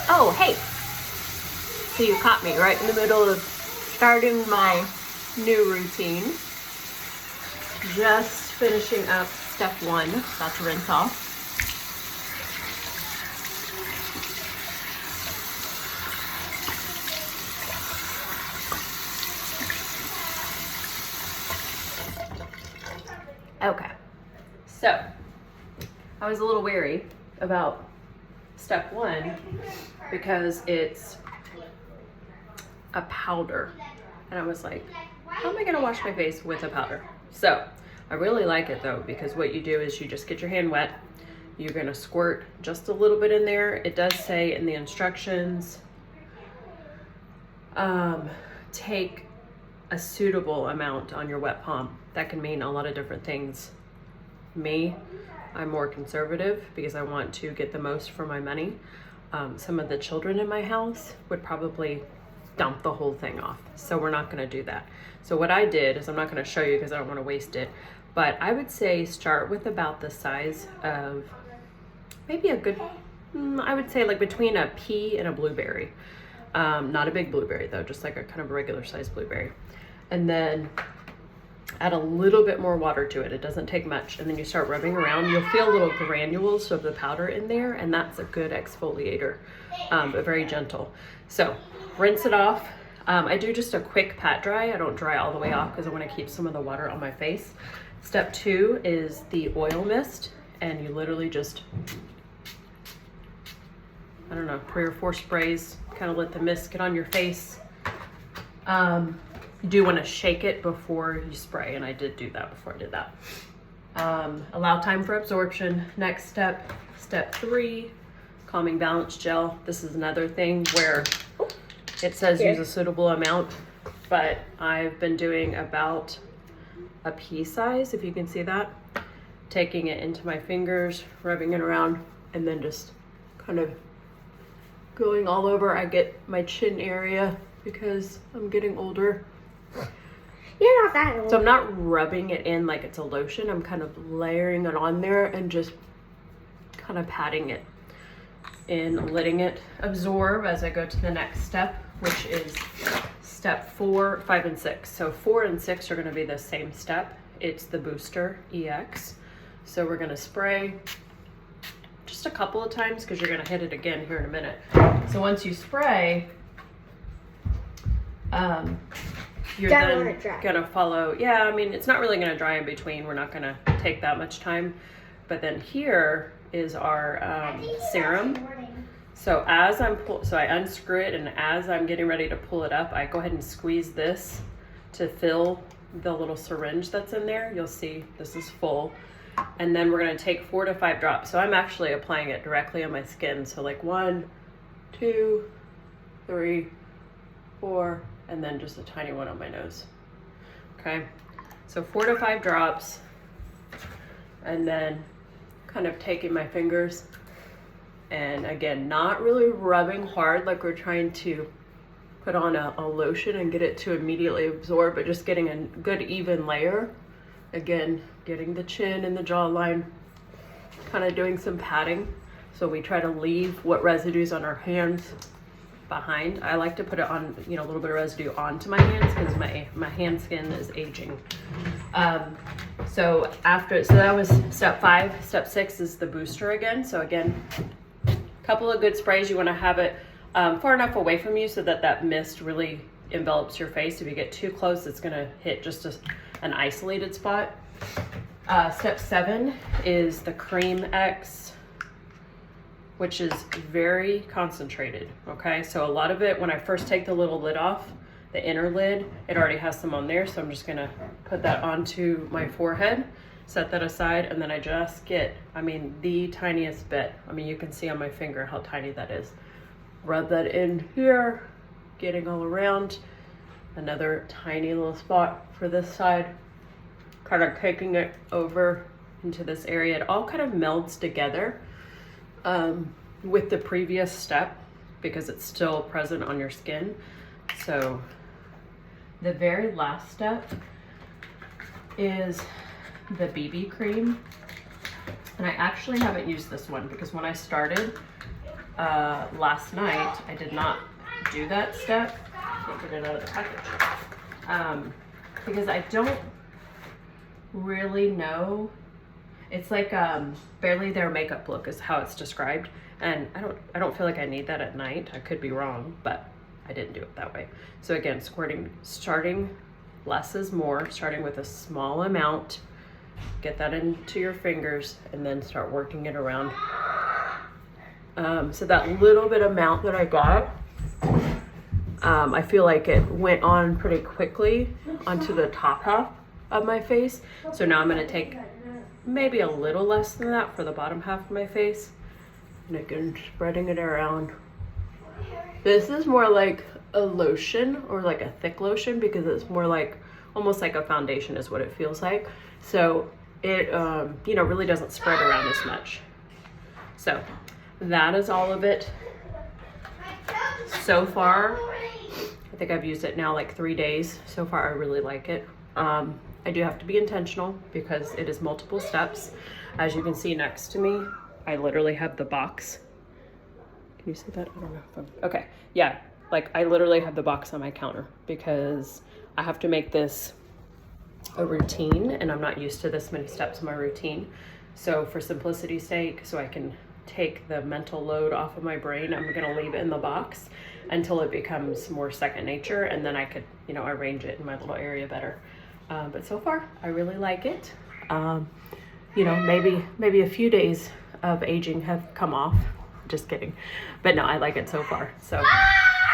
Oh, hey. So you caught me right in the middle of starting my new routine. Just finishing up step 1, about to rinse off. Okay, so I was a little wary about step 1 because it's a powder, and I was like, how am I gonna wash my face with a powder? So I really like it though, because what you do is you just get your hand wet, you're gonna squirt just a little bit in there. It does say in the instructions, take a suitable amount on your wet palm. That can mean a lot of different things. Me, I'm more conservative because I want to get the most for my money. Some of the children in my house would probably dump the whole thing off. So we're not gonna do that. So what I did is, I'm not gonna show you because I don't wanna waste it, but I would say start with about the size of maybe a good, I would say like between a pea and a blueberry. Not a big blueberry though, just like a kind of regular sized blueberry. And then add a little bit more water to it. It doesn't take much. And then you start rubbing around. You'll feel little granules of the powder in there, and that's a good exfoliator, but very gentle. So rinse it off. I do just a quick pat dry. I don't dry all the way off because I want to keep some of the water on my face. Step 2 is the oil mist, and you literally just, I don't know, 3 or 4 sprays, kind of let the mist get on your face. You do want to shake it before you spray, and I did do that before I did that. Allow time for absorption. Next step, step 3, calming balance gel. This is another thing where it says use a suitable amount, but I've been doing about a pea size, if you can see that. Taking it into my fingers, rubbing it around, and then just kind of going all over. I get my chin area because I'm getting older. You're not that old. So I'm not rubbing it in like it's a lotion. I'm kind of layering it on there and just kind of patting it in, letting it absorb as I go to the next step, which is step 4, 5, and 6. So 4 and 6 are going to be the same step. It's the Booster EX. So we're going to spray just a couple of times because you're going to hit it again here in a minute. So once you spray, you're then gonna follow. Yeah, I mean, it's not really gonna dry in between. We're not gonna take that much time. But then here is our serum. So as I unscrew it, and as I'm getting ready to pull it up, I go ahead and squeeze this to fill the little syringe that's in there. You'll see this is full. And then we're gonna take 4 to 5 drops. So I'm actually applying it directly on my skin. So like 1, 2, 3, 4, and then just a tiny one on my nose. Okay, so 4 to 5 drops, and then kind of taking my fingers, and again, not really rubbing hard like we're trying to put on a lotion and get it to immediately absorb, but just getting a good even layer. Again, getting the chin and the jawline, kind of doing some patting. So we try to leave what residues on our hands behind. I like to put it on, a little bit of residue onto my hands because my hand skin is aging. So that was step 5. Step 6 is the booster again. So again, a couple of good sprays. You want to have it far enough away from you so that mist really envelops your face. If you get too close, it's going to hit just an isolated spot. Step 7 is the Cream X, which is very concentrated. Okay, so a lot of it, when I first take the little lid off, the inner lid, it already has some on there. So I'm just gonna put that onto my forehead, set that aside, and then I just get, the tiniest bit. You can see on my finger how tiny that is. Rub that in here, getting all around. Another tiny little spot for this side, kind of taking it over into this area. It all kind of melds together with the previous step because it's still present on your skin. So the very last step is the BB cream. And I actually haven't used this one because when I started, last night I did not do that step. Can't get it out of the package. Because I don't really know. It's like barely their makeup look is how it's described. And I don't feel like I need that at night. I could be wrong, but I didn't do it that way. So again, starting less is more, starting with a small amount, get that into your fingers, and then start working it around. So that little bit amount that I got, I feel like it went on pretty quickly onto the top half of my face. So now I'm gonna take maybe a little less than that for the bottom half of my face. And again, spreading it around. This is more like a lotion, or like a thick lotion, because it's more like, almost like a foundation is what it feels like. So it, you know, really doesn't spread around as much. So that is all of it. So far, I think I've used it now like 3 days. So far, I really like it. I do have to be intentional because it is multiple steps. As you can see next to me, I literally have the box. Can you see that? I don't know if I'm, okay. Yeah, like I literally have the box on my counter because I have to make this a routine, and I'm not used to this many steps in my routine. So for simplicity's sake, so I can take the mental load off of my brain, I'm gonna leave it in the box until it becomes more second nature, and then I could, you know, arrange it in my little area better. But so far, I really like it. You know, maybe a few days of aging have come off. Just kidding. But no, I like it so far. So